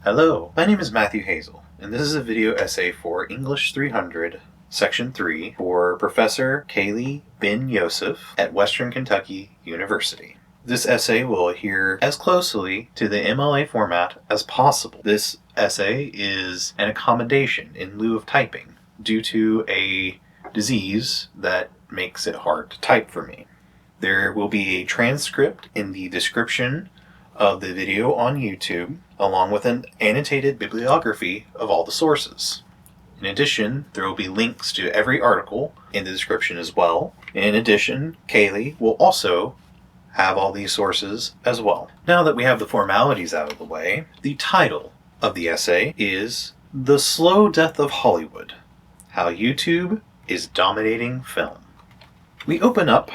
Hello, my name is Matthew Hazel, and this is a video essay for English 300, Section 3, for Professor Kaylee bin Yosef at Western Kentucky University. This essay will adhere as closely to the MLA format as possible. This essay is an accommodation in lieu of typing due to a disease that makes it hard to type for me. There will be a transcript in the description of the video on YouTube, along with an annotated bibliography of all the sources. In addition, there will be links to every article in the description as well. In addition, Kaylee will also have all these sources as well. Now that we have the formalities out of the way, the title of the essay is The Slow Death of Hollywood: How YouTube is Dominating Film. We open up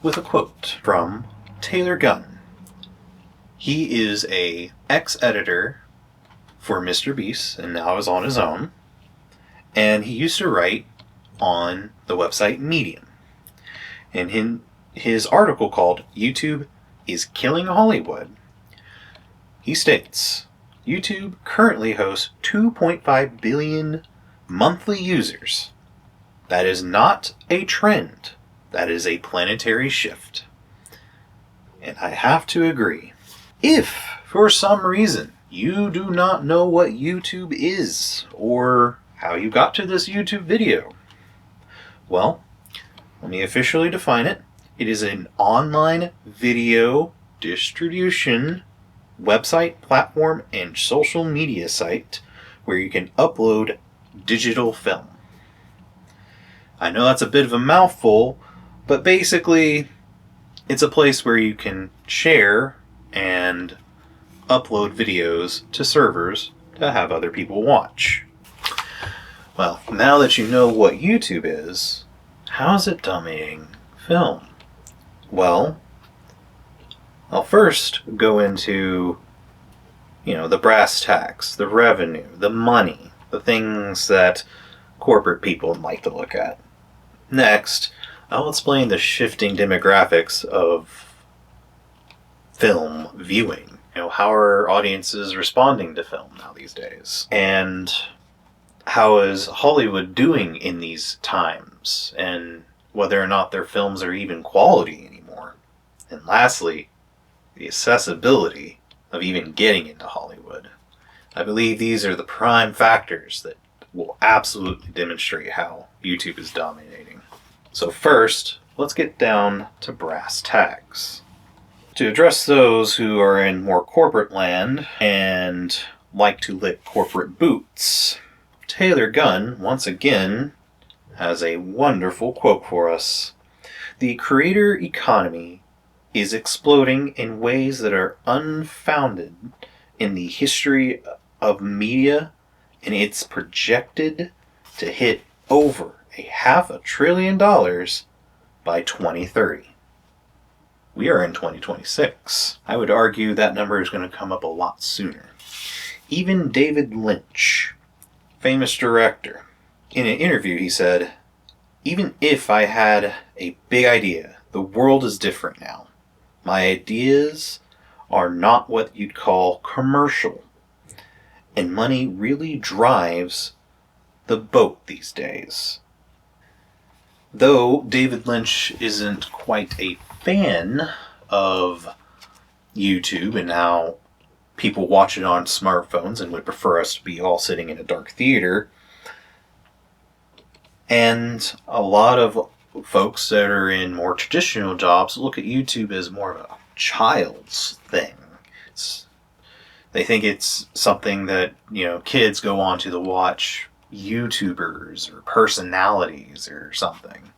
with a quote from Taylor Gunn. He is a ex-editor for Mr. Beast and now is on his own. And he used to write on the website Medium. And in his article called YouTube is Killing Hollywood, he states, YouTube currently hosts 2.5 billion monthly users. That is not a trend. That is a planetary shift. And I have to agree. If, for some reason, you do not know what YouTube is, or how you got to this YouTube video, well, let me officially define it. It is an online video distribution website, platform, and social media site where you can upload digital film. I know that's a bit of a mouthful, but basically, it's a place where you can share and upload videos to servers to have other people watch. Well, now that you know what YouTube is, how is it dominating film? Well, I'll first go into, the brass tacks, the revenue, the money, the things that corporate people like to look at. Next, I'll explain the shifting demographics of film viewing. How are audiences responding to film now these days? And how is Hollywood doing in these times? And whether or not their films are even quality anymore. And lastly, the accessibility of even getting into Hollywood. I believe these are the prime factors that will absolutely demonstrate how YouTube is dominating. So first, let's get down to brass tacks. To address those who are in more corporate land and like to lick corporate boots, Taylor Gunn, once again, has a wonderful quote for us. The creator economy is exploding in ways that are unfounded in the history of media, and it's projected to hit over $500 billion by 2030. We are in 2026. I would argue that number is going to come up a lot sooner. Even David Lynch, famous director, in an interview he said, "Even if I had a big idea, the world is different now. My ideas are not what you'd call commercial. And money really drives the boat these days." Though David Lynch isn't quite a fan of YouTube and how people watch it on smartphones and would prefer us to be all sitting in a dark theater, and a lot of folks that are in more traditional jobs look at YouTube as more of a child's thing. They think it's something that, kids go on to watch YouTubers or personalities or something.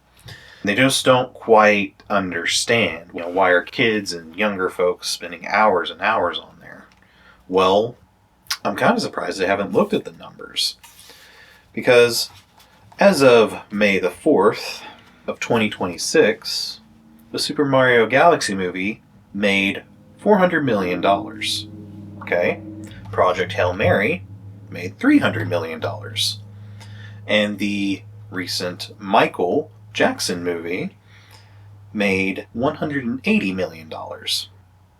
They just don't quite understand, why are kids and younger folks spending hours and hours on there? Well, I'm kind of surprised they haven't looked at the numbers. Because as of May the 4th of 2026, the Super Mario Galaxy movie made $400 million. Okay? Project Hail Mary made $300 million. And the recent Michael Jackson movie made $180 million.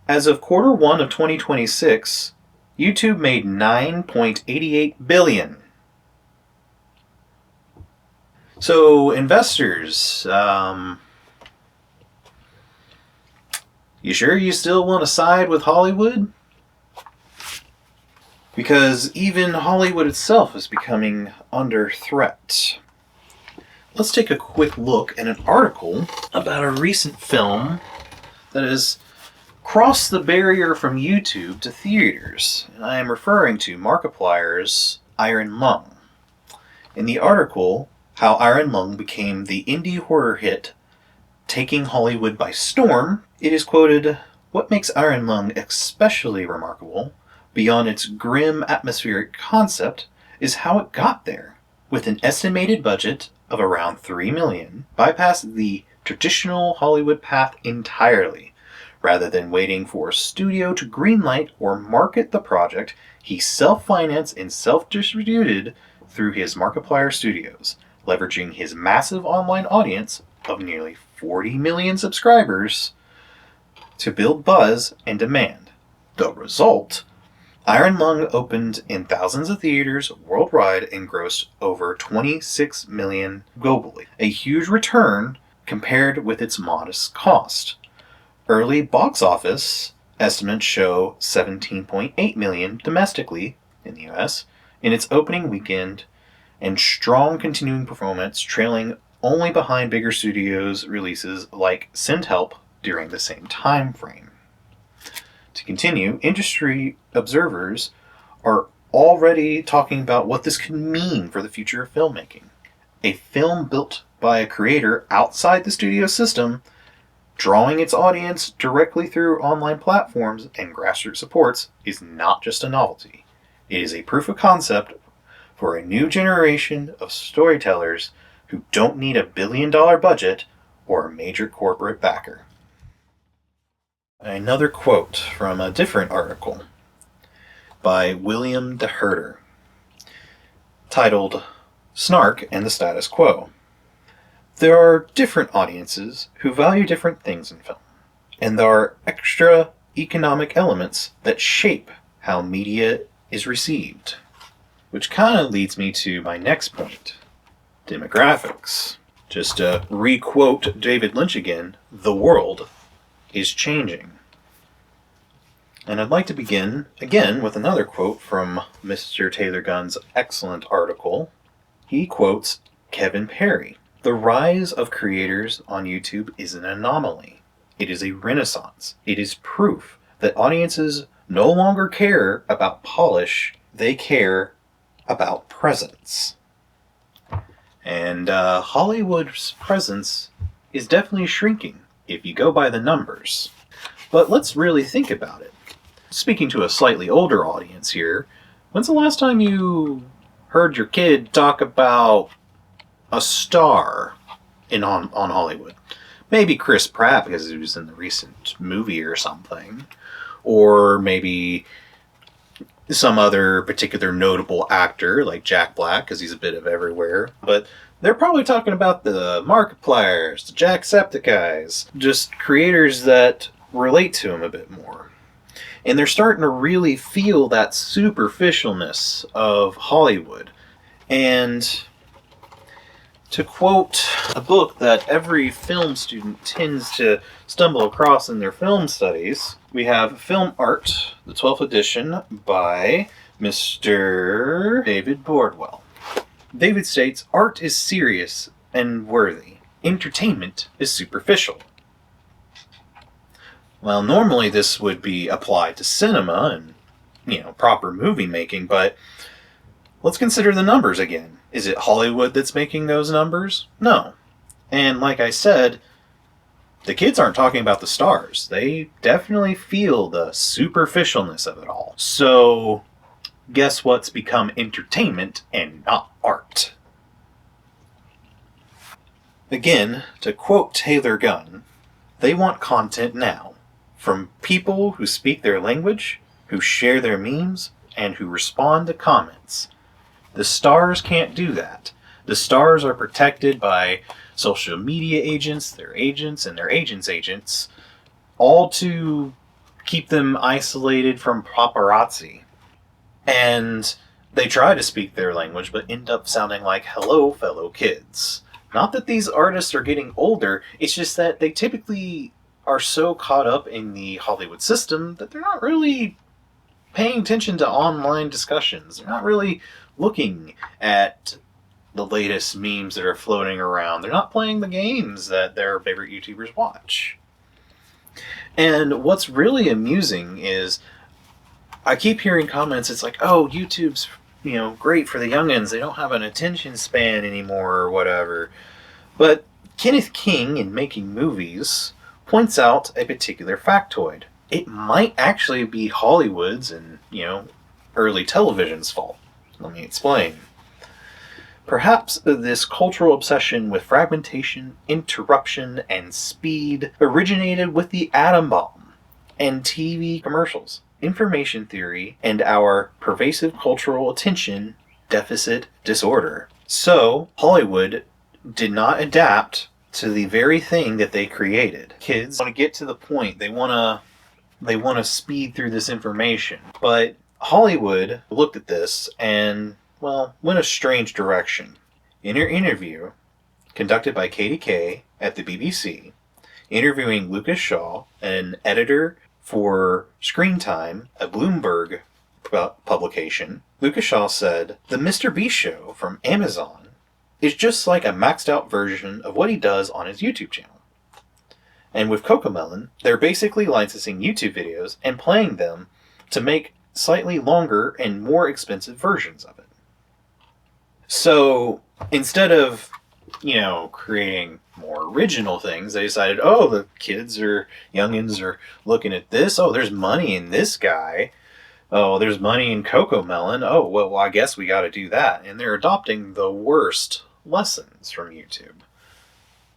As of quarter one of 2026, YouTube made $9.88 billion. So, investors, you sure you still want to side with Hollywood? Because even Hollywood itself is becoming under threat. Let's take a quick look at an article about a recent film that has crossed the barrier from YouTube to theaters. And I am referring to Markiplier's Iron Lung. In the article, how Iron Lung became the indie horror hit taking Hollywood by storm, it is quoted, "What makes Iron Lung especially remarkable, beyond its grim atmospheric concept, is how it got there. With an estimated budget of around $3 million, bypassed the traditional Hollywood path entirely. Rather than waiting for a studio to greenlight or market the project, he self-financed and self-distributed through his Markiplier Studios, leveraging his massive online audience of nearly 40 million subscribers to build buzz and demand. The result? Iron Lung opened in thousands of theaters worldwide and grossed over 26 million globally, a huge return compared with its modest cost. Early box office estimates show 17.8 million domestically in the US in its opening weekend, and strong continuing performance trailing only behind bigger studios' releases like Send Help during the same time frame. To continue, industry observers are already talking about what this could mean for the future of filmmaking. A film built by a creator outside the studio system, drawing its audience directly through online platforms and grassroots supports, is not just a novelty. It is a proof of concept for a new generation of storytellers who don't need $1 billion budget or a major corporate backer." Another quote from a different article by William de Herder, titled "Snark and the Status Quo." There are different audiences who value different things in film, and there are extra economic elements that shape how media is received. Which kind of leads me to my next point, demographics. Just to re-quote David Lynch again, the world is changing. And I'd like to begin again with another quote from Mr. Taylor Gunn's excellent article. He quotes Kevin Perry. "The rise of creators on YouTube is an anomaly. It is a renaissance. It is proof that audiences no longer care about polish, they care about presence." And Hollywood's presence is definitely shrinking if you go by the numbers. But let's really think about it. Speaking to a slightly older audience here, when's the last time you heard your kid talk about a star on Hollywood? Maybe Chris Pratt because he was in the recent movie or something. Or maybe some other particular notable actor like Jack Black because he's a bit of everywhere. But they're probably talking about the Markipliers, the Jacksepticeye's, just creators that relate to him a bit more. And they're starting to really feel that superficialness of Hollywood. And to quote a book that every film student tends to stumble across in their film studies, we have Film Art, the 12th edition, by Mr. David Bordwell. David states, "Art is serious and worthy. Entertainment is superficial." Well, normally this would be applied to cinema and, proper movie making, but let's consider the numbers again. Is it Hollywood that's making those numbers? No. And like I said, the kids aren't talking about the stars. They definitely feel the superficialness of it all. So, guess what's become entertainment and not art? Again, to quote Taylor Gunn, "They want content now, from people who speak their language, who share their memes, and who respond to comments. The stars can't do that. The stars are protected by social media agents, their agents, and their agents' agents, all to keep them isolated from paparazzi. And they try to speak their language, but end up sounding like, hello, fellow kids. Not that these artists are getting older, it's just that they typically are so caught up in the Hollywood system that they're not really paying attention to online discussions. They're not really looking at the latest memes that are floating around. They're not playing the games that their favorite YouTubers watch. And what's really amusing is I keep hearing comments, it's like, oh, YouTube's, great for the youngins. They don't have an attention span anymore or whatever. But Kenneth King, in making movies, points out a particular factoid. It might actually be Hollywood's and, early television's fault. Let me explain. Perhaps this cultural obsession with fragmentation, interruption, and speed originated with the atom bomb and TV commercials, information theory, and our pervasive cultural attention deficit disorder. So, Hollywood did not adapt to the very thing that they created. Kids want to get to the point. They want to speed through this information. But Hollywood looked at this and, went a strange direction. In her interview, conducted by Katie Kay at the BBC, interviewing Lucas Shaw, an editor for Screen Time, a Bloomberg publication, Lucas Shaw said, "The Mr. Beast show from Amazon is just like a maxed out version of what he does on his YouTube channel. And with Cocomelon, they're basically licensing YouTube videos and playing them to make slightly longer and more expensive versions of it." So instead of, creating more original things, they decided, oh, the kids or youngins are looking at this. Oh, there's money in this guy. Oh, there's money in Cocomelon. Oh, well, I guess we got to do that. And they're adopting the worst lessons from YouTube.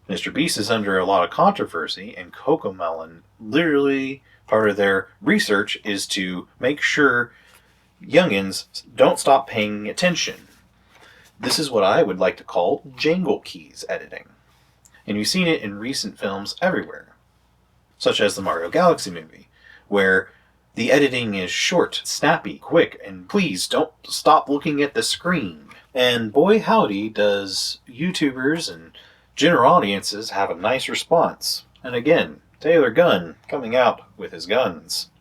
Mr. Beast is under a lot of controversy, and Cocomelon, literally, part of their research is to make sure youngins don't stop paying attention. This is what I would like to call jangle keys editing. And you've seen it in recent films everywhere, such as the Mario Galaxy movie, where the editing is short, snappy, quick, and please don't stop looking at the screen. And boy howdy does YouTubers and general audiences have a nice response. And again, Taylor Gunn coming out with his guns.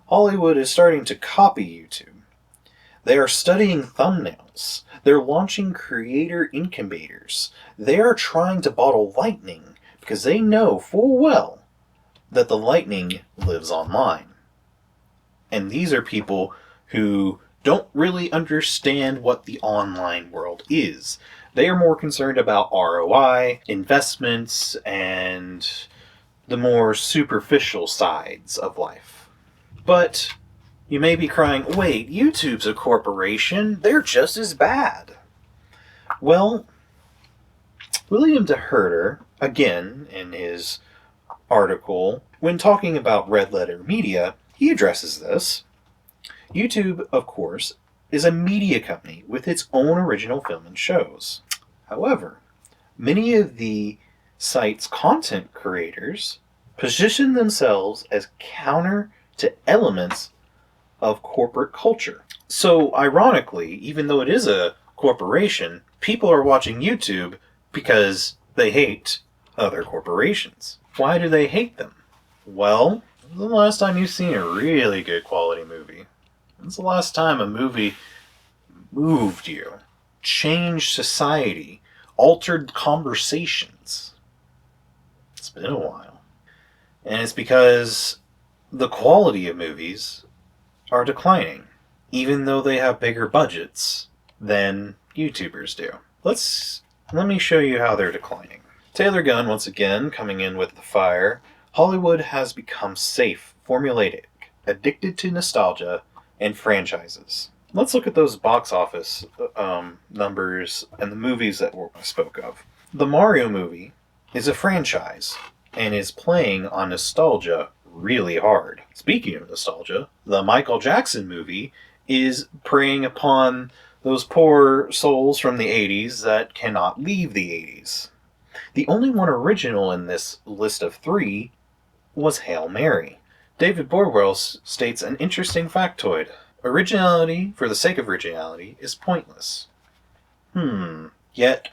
Hollywood is starting to copy YouTube. They are studying thumbnails. They're launching creator incubators. They are trying to bottle lightning because they know full well that the lightning lives online. And these are people who don't really understand what the online world is. They are more concerned about ROI, investments, and the more superficial sides of life. But you may be crying, wait, YouTube's a corporation. They're just as bad. Well, William DeHerter, again, in his article, when talking about Red Letter Media, he addresses this. YouTube, of course, is a media company with its own original film and shows. However, many of the site's content creators position themselves as counter to elements of corporate culture. So, ironically, even though it is a corporation, people are watching YouTube because they hate other corporations. Why do they hate them? Well, when's the last time you've seen a really good quality movie? When's the last time a movie moved you, changed society, altered conversations? It's been a while. And it's because the quality of movies are declining, even though they have bigger budgets than YouTubers do. Let me show you how they're declining. Taylor Gunn, once again, coming in with the fire. Hollywood has become safe, formulaic, addicted to nostalgia, and franchises. Let's look at those box office numbers and the movies that I spoke of. The Mario movie is a franchise and is playing on nostalgia really hard. Speaking of nostalgia, the Michael Jackson movie is preying upon those poor souls from the 80s that cannot leave the 80s. The only one original in this list of 3 was Hail Mary. David Borwell states an interesting factoid. Originality for the sake of originality is pointless. Yet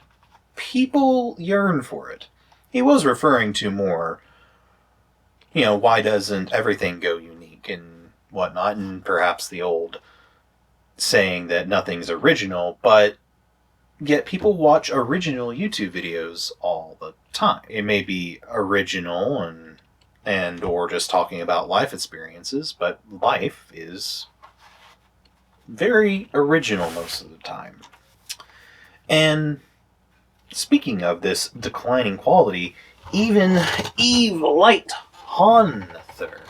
people yearn for it. He was referring to more, why doesn't everything go unique and whatnot, and perhaps the old saying that nothing's original, but yet people watch original YouTube videos all the time. It may be original and or just talking about life experiences, but life is very original most of the time. And speaking of this declining quality, even Eve Light Honthar,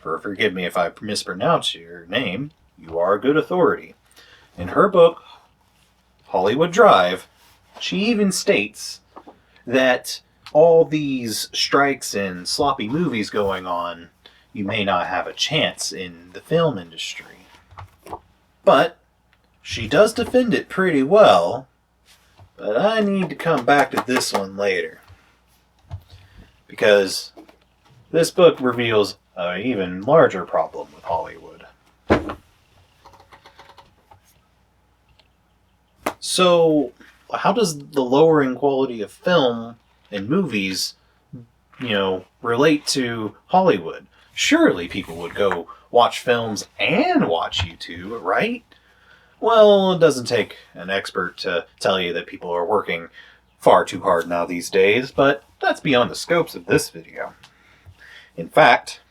forgive me if I mispronounce your name, you are a good authority. In her book, Hollywood Drive, she even states that all these strikes and sloppy movies going on, you may not have a chance in the film industry. But she does defend it pretty well, but I need to come back to this one later, because this book reveals an even larger problem with Hollywood. So, how does the lowering quality of film and movies, relate to Hollywood? Surely people would go watch films and watch YouTube, right? Well, it doesn't take an expert to tell you that people are working far too hard now these days, but that's beyond the scopes of this video. In fact,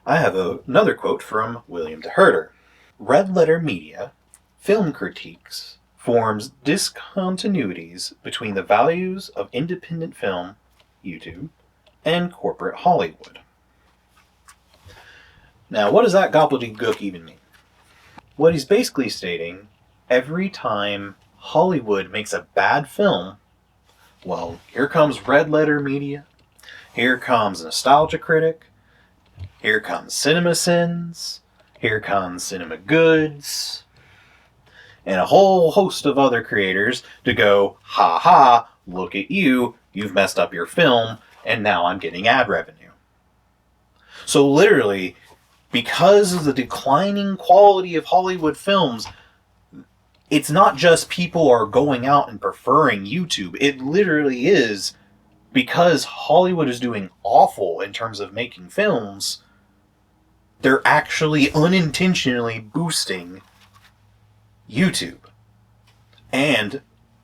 I have another quote from William DeHerter. Red letter media, film critiques, forms discontinuities between the values of independent film, YouTube, and corporate Hollywood. Now, what does that gobbledygook even mean? What he's basically stating, every time Hollywood makes a bad film, well, here comes red letter media, here comes Nostalgia Critic, here comes CinemaSins, here comes Cinema Goods, and a whole host of other creators to go, ha ha, look at you, you've messed up your film, and now I'm getting ad revenue. So literally, because of the declining quality of Hollywood films, it's not just people are going out and preferring YouTube. It literally is because Hollywood is doing awful in terms of making films, they're actually unintentionally boosting YouTube and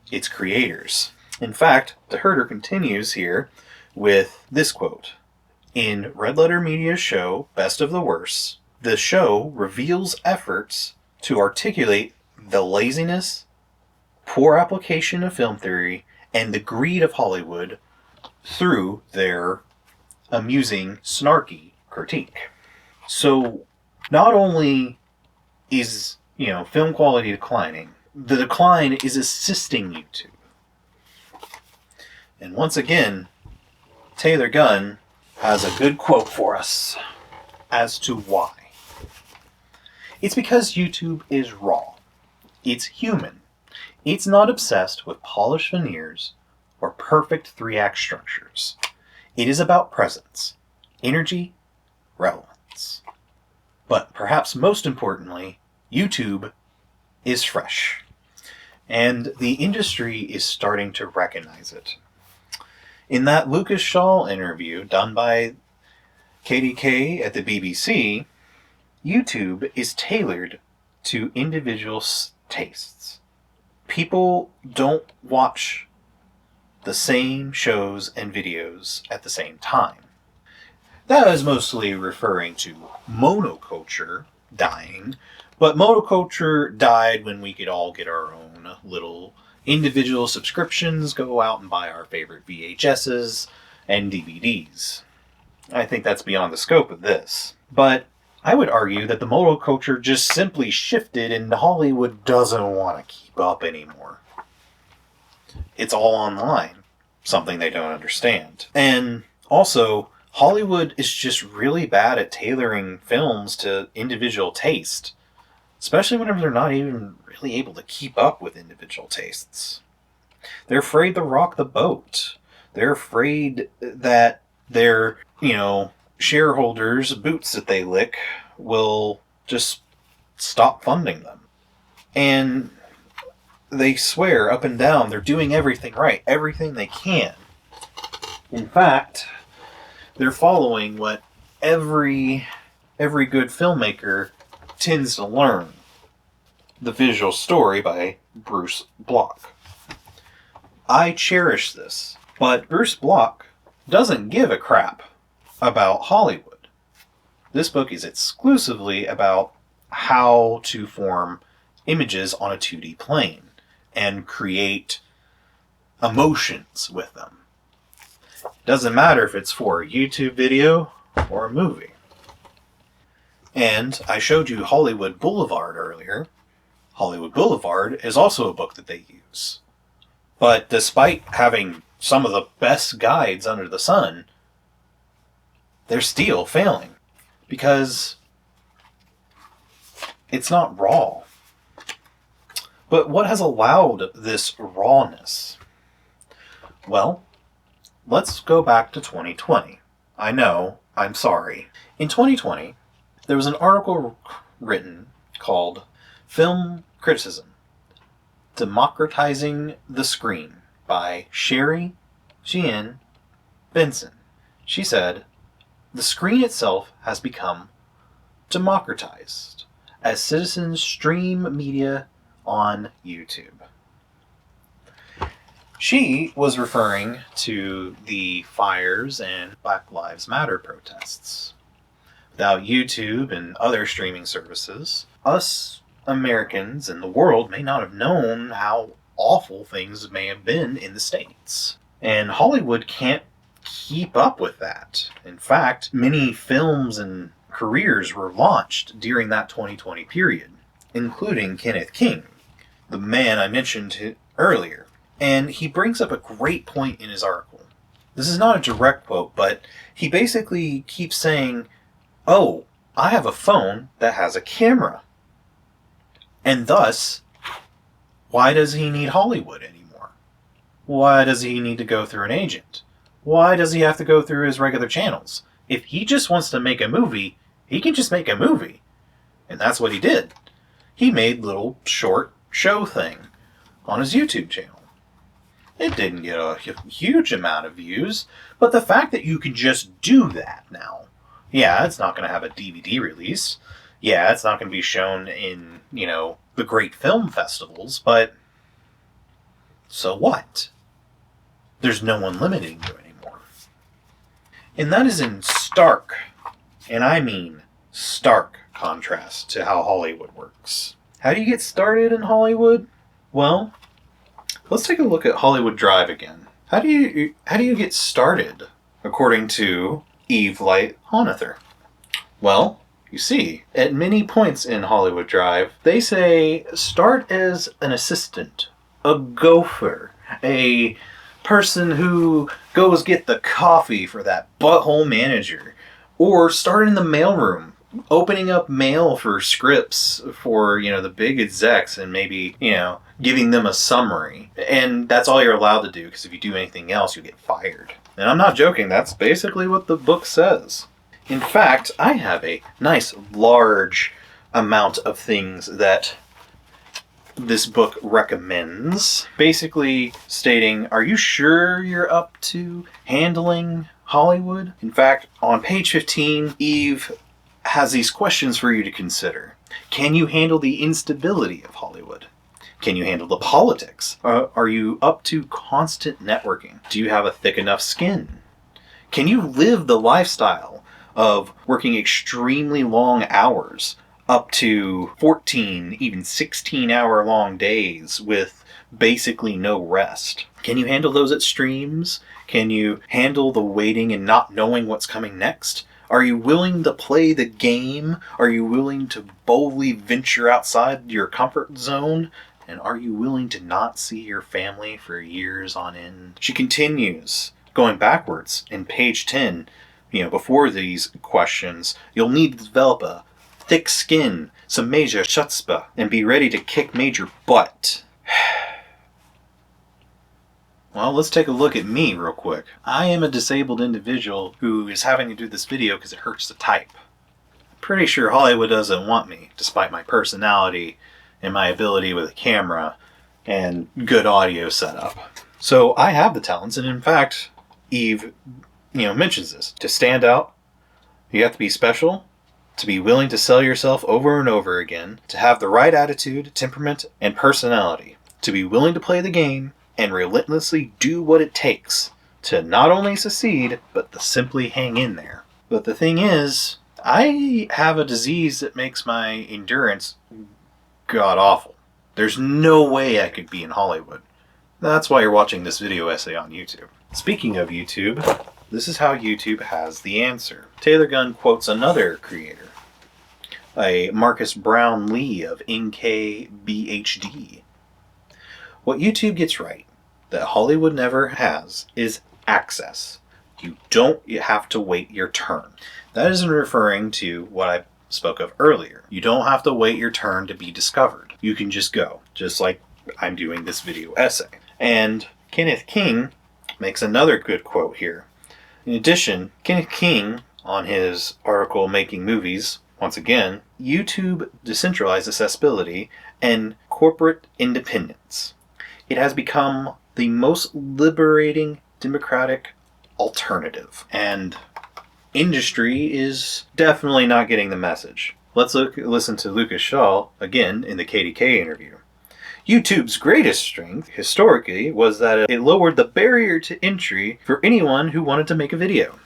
its creators. In fact, DeHerter continues here with this quote. In Red Letter Media's show, Best of the Worst, the show reveals efforts to articulate the laziness, poor application of film theory, and the greed of Hollywood through their amusing, snarky critique. So, not only is, film quality declining, the decline is assisting YouTube. And once again, Taylor Gunn has a good quote for us as to why. It's because YouTube is raw. It's human. It's not obsessed with polished veneers or perfect 3-act structures. It is about presence, energy, relevance. But perhaps most importantly, YouTube is fresh. And the industry is starting to recognize it. In that Lucas Shaw interview done by KDK at the BBC, YouTube is tailored to individual tastes. People don't watch the same shows and videos at the same time. That is mostly referring to monoculture dying, but monoculture died when we could all get our own little individual subscriptions, go out and buy our favorite VHSs and DVDs. I think that's beyond the scope of this. But I would argue that the monoculture just simply shifted and Hollywood doesn't want to keep up anymore. It's all online, something they don't understand. And also, Hollywood is just really bad at tailoring films to individual taste, especially whenever they're not even really able to keep up with individual tastes. They're afraid to rock the boat. They're afraid that their, shareholders' boots that they lick will just stop funding them. And they swear up and down they're doing everything right, everything they can. In fact, they're following what every good filmmaker tends to learn. The Visual Story by Bruce Bloch. I cherish this, but Bruce Bloch doesn't give a crap about Hollywood. This book is exclusively about how to form images on a 2D plane and create emotions with them. It doesn't matter if it's for a YouTube video or a movie. And I showed you Hollywood Boulevard earlier. Hollywood Boulevard is also a book that they use. But despite having some of the best guides under the sun, they're still failing. Because it's not raw. But what has allowed this rawness? Well, let's go back to 2020. I know, I'm sorry. In 2020, there was an article written called Film Criticism: Democratizing the Screen by Sherry Jean Benson. She said, "The screen itself has become democratized as citizens stream media on YouTube." She was referring to the fires and Black Lives Matter protests. Without YouTube and other streaming services, us Americans and the world may not have known how awful things may have been in the States. And Hollywood can't keep up with that. In fact, many films and careers were launched during that 2020 period, including Kenneth King, the man I mentioned earlier. And he brings up a great point in his article. This is not a direct quote, but he basically keeps saying, "Oh, I have a phone that has a camera. And thus, why does he need Hollywood anymore? Why does he need to go through an agent? Why does he have to go through his regular channels? If he just wants to make a movie, he can just make a movie." And that's what he did. He made a little short show thing on his YouTube channel. It didn't get a huge amount of views, but the fact that you can just do that now, yeah, it's not going to have a DVD release. Yeah, it's not going to be shown in, the great film festivals, but so what? There's no one limiting you anymore. And that is in stark, and I mean stark, contrast to how Hollywood works. How do you get started in Hollywood? Well, let's take a look at Hollywood Drive again. How do you get started, according to Eve Light Honather? Well, you see, at many points in Hollywood Drive, they say start as an assistant, a gopher, a person who goes get the coffee for that butthole manager, or start in the mailroom, opening up mail for scripts for, the big execs and maybe, giving them a summary. And that's all you're allowed to do, because if you do anything else, you get fired. And I'm not joking, that's basically what the book says. In fact, I have a nice large amount of things that this book recommends. Basically stating, are you sure you're up to handling Hollywood? In fact, on page 15, Eve has these questions for you to consider. Can you handle the instability of Hollywood? Can you handle the politics? Are you up to constant networking? Do you have a thick enough skin? Can you live the lifestyle of working extremely long hours, up to 14, even 16-hour long days with basically no rest? Can you handle those extremes? Can you handle the waiting and not knowing what's coming next? Are you willing to play the game? Are you willing to boldly venture outside your comfort zone? And are you willing to not see your family for years on end? She continues, going backwards in page 10, before these questions, you'll need to develop a thick skin, some major chutzpah, and be ready to kick major butt. Well, let's take a look at me real quick. I am a disabled individual who is having to do this video because it hurts to type. pretty sure Hollywood doesn't want me, despite my personality and my ability with a camera and good audio setup. So I have the talents, and in fact, Eve, mentions this. To stand out, you have to be special, to be willing to sell yourself over and over again, to have the right attitude, temperament, and personality, to be willing to play the game and relentlessly do what it takes to not only succeed, but to simply hang in there. But the thing is, I have a disease that makes my endurance god-awful. There's no way I could be in Hollywood. That's why you're watching this video essay on YouTube. Speaking of YouTube, this is how YouTube has the answer. Taylor Gunn quotes another creator, a Marcus Brown Lee of NKBHD. What YouTube gets right, that Hollywood never has, is access. You have to wait your turn. That isn't referring to what I spoke of earlier. You don't have to wait your turn to be discovered. You can just go, just like I'm doing this video essay. And Kenneth King makes another good quote here. In addition, Kenneth King, on his article Making Movies, once again, YouTube decentralized accessibility and corporate independence. It has become the most liberating democratic alternative. And industry is definitely not getting the message. Let's listen to Lucas Shaw again in the KDK interview. YouTube's greatest strength, historically, was that it lowered the barrier to entry for anyone who wanted to make a video.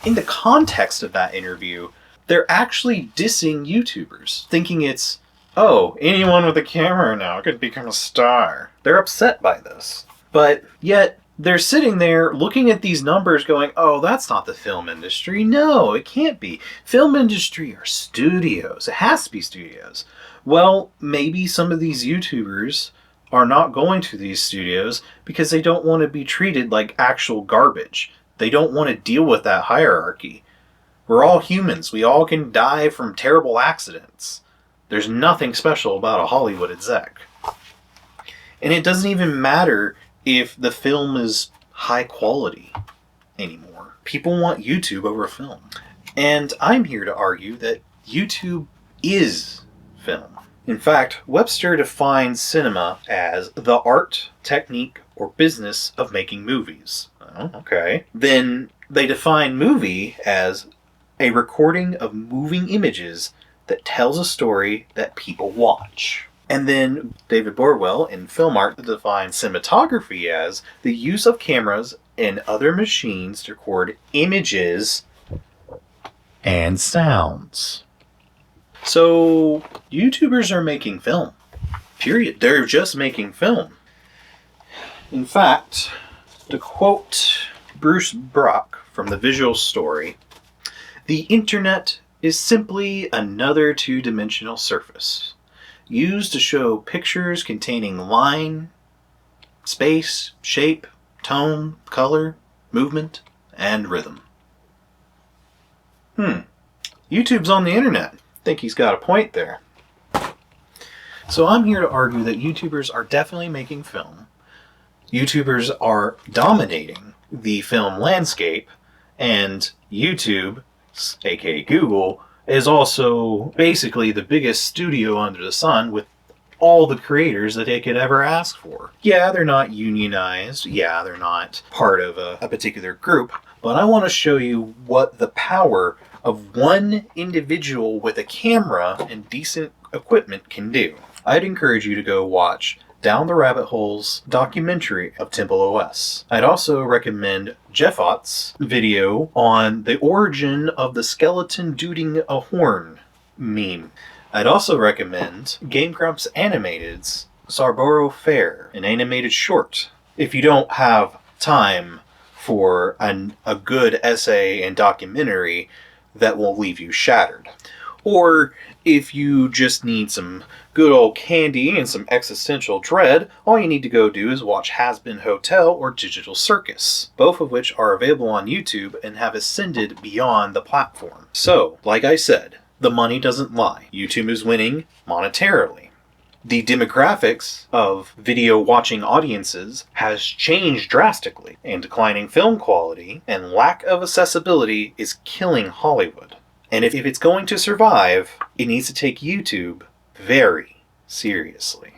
In the context of that interview, they're actually dissing YouTubers, thinking it's, oh, anyone with a camera now could become a star. They're upset by this. But yet, they're sitting there looking at these numbers going, oh, that's not the film industry. No, it can't be. Film industry are studios. It has to be studios. Well, maybe some of these YouTubers are not going to these studios because they don't want to be treated like actual garbage. They don't want to deal with that hierarchy. We're all humans. We all can die from terrible accidents. There's nothing special about a Hollywood exec. And it doesn't even matter if the film is high quality anymore. People want YouTube over film. And I'm here to argue that YouTube is film. In fact, Webster defines cinema as the art, technique, or business of making movies. Oh, okay. Then they define movie as a recording of moving images that tells a story that people watch. And then David Borwell in Film Art defines cinematography as the use of cameras and other machines to record images and sounds. So, YouTubers are making film. Period. They're just making film. In fact, to quote Bruce Brock from The Visual Story, the internet is simply another two-dimensional surface, used to show pictures containing line, space, shape, tone, color, movement, and rhythm. YouTube's on the internet. Think he's got a point there. So I'm here to argue that YouTubers are definitely making film. YouTubers are dominating the film landscape, and YouTube, aka Google, is also basically the biggest studio under the sun with all the creators that they could ever ask for. Yeah, they're not unionized. Yeah, they're not part of a particular group. But I want to show you what the power of one individual with a camera and decent equipment can do. I'd encourage you to go watch Down the Rabbit Hole's documentary of Temple OS. I'd also recommend Jeff Ott's video on the origin of the skeleton duding a horn meme. I'd also recommend Game Grumps Animated's Sarboro Fair, an animated short. If you don't have time for a good essay and documentary that will leave you shattered. Or if you just need some good old candy and some existential dread, all you need to go do is watch Has Been Hotel or Digital Circus, both of which are available on YouTube and have ascended beyond the platform. So, like I said, the money doesn't lie. YouTube is winning monetarily. The demographics of video watching audiences has changed drastically, and declining film quality and lack of accessibility is killing Hollywood. And if it's going to survive, it needs to take YouTube very seriously.